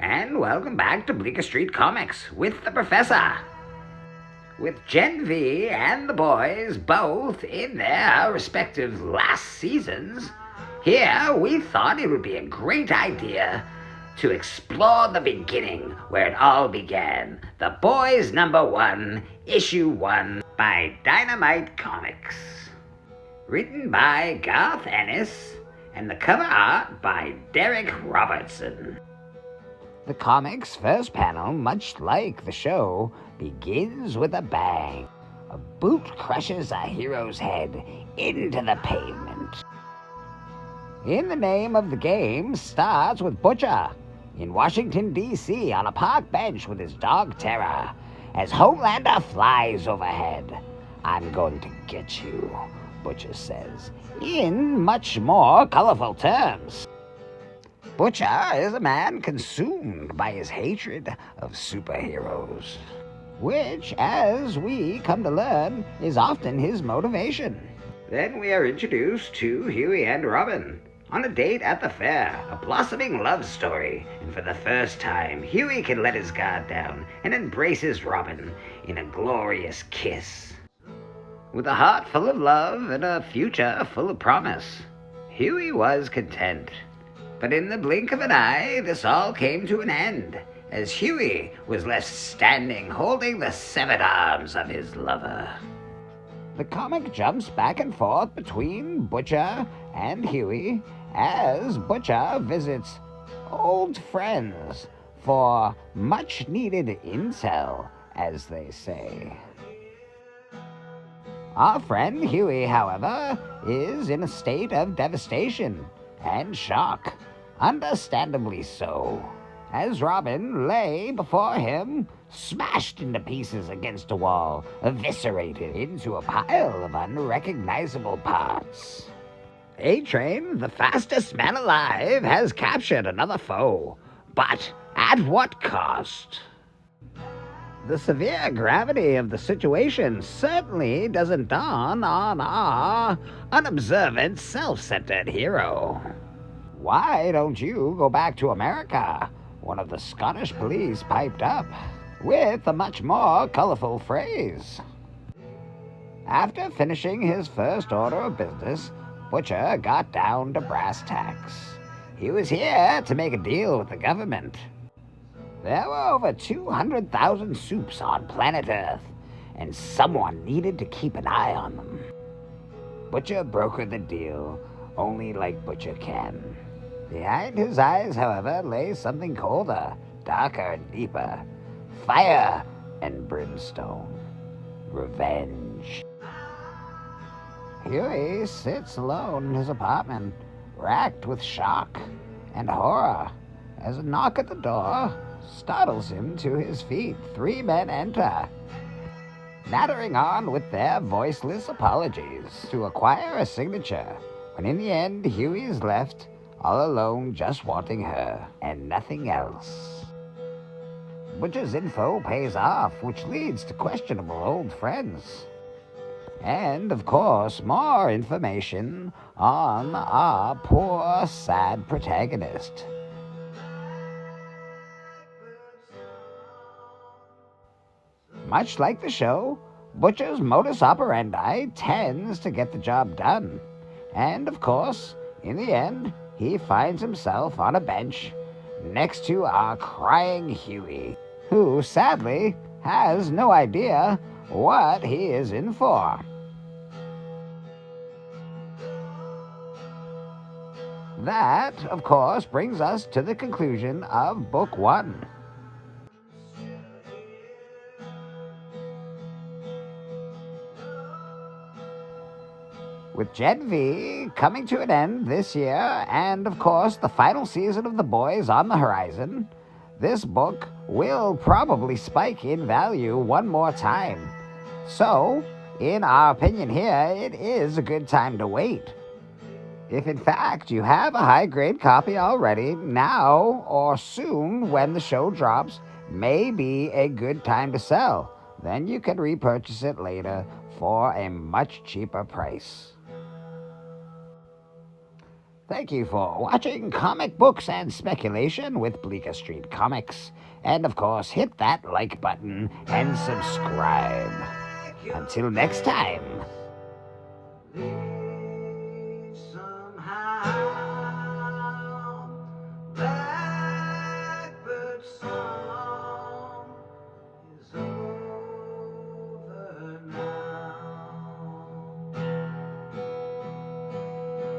and welcome back to Bleecker Street Comics with the Professor. With Gen V and the boys both in their respective last seasons, here we thought it would be a great idea to explore the beginning where it all began. The Boys #1, Issue 1 by Dynamite Comics. Written by Garth Ennis and the cover art by Derek Robertson. The comic's first panel, much like the show, begins with a bang. A boot crushes a hero's head into the pavement. In the Name of the Game starts with Butcher in Washington, D.C. on a park bench with his dog Terra as Homelander flies overhead. "I'm going to get you," Butcher says, in much more colorful terms. Butcher is a man consumed by his hatred of superheroes, which, as we come to learn, is often his motivation. Then we are introduced to Huey and Robin on a date at the fair, a blossoming love story, and for the first time, Huey can let his guard down and embraces Robin in a glorious kiss. With a heart full of love and a future full of promise, Huey was content. But in the blink of an eye, this all came to an end, as Huey was left standing holding the severed arms of his lover. The comic jumps back and forth between Butcher and Huey as Butcher visits old friends for much-needed intel, as they say. Our friend Huey, however, is in a state of devastation and shock, understandably so, as Robin lay before him, smashed into pieces against a wall, eviscerated into a pile of unrecognizable parts. A-Train, the fastest man alive, has captured another foe, but at what cost? The severe gravity of the situation certainly doesn't dawn on our unobservant, self-centered hero. "Why don't you go back to America?" one of the Scottish police piped up, with a much more colorful phrase. After finishing his first order of business, Butcher got down to brass tacks. He was here to make a deal with the government. There were over 200,000 soups on planet Earth, and someone needed to keep an eye on them. Butcher brokered the deal, only like Butcher can. Behind his eyes, however, lay something colder, darker and deeper. Fire and brimstone. Revenge. Huey sits alone in his apartment, racked with shock and horror, as a knock at the door startles him to his feet. 3 men enter, nattering on with their voiceless apologies to acquire a signature, when in the end Huey is left all alone, just wanting her and nothing else. Butcher's info pays off, which leads to questionable old friends. And, of course, more information on our poor, sad protagonist. Much like the show, Butcher's modus operandi tends to get the job done. And, of course, in the end, he finds himself on a bench next to our crying Huey, who, sadly, has no idea what he is in for. That, of course, brings us to the conclusion of Book 1. With Gen V coming to an end this year, and of course the final season of The Boys on the horizon, this book will probably spike in value one more time. So, in our opinion here, it is a good time to wait. If in fact you have a high-grade copy already, now or soon when the show drops may be a good time to sell. Then you can repurchase it later for a much cheaper price. Thank you for watching Comic Books and Speculation with Bleecker Street Comics. And of course, hit that like button and subscribe. Until next time.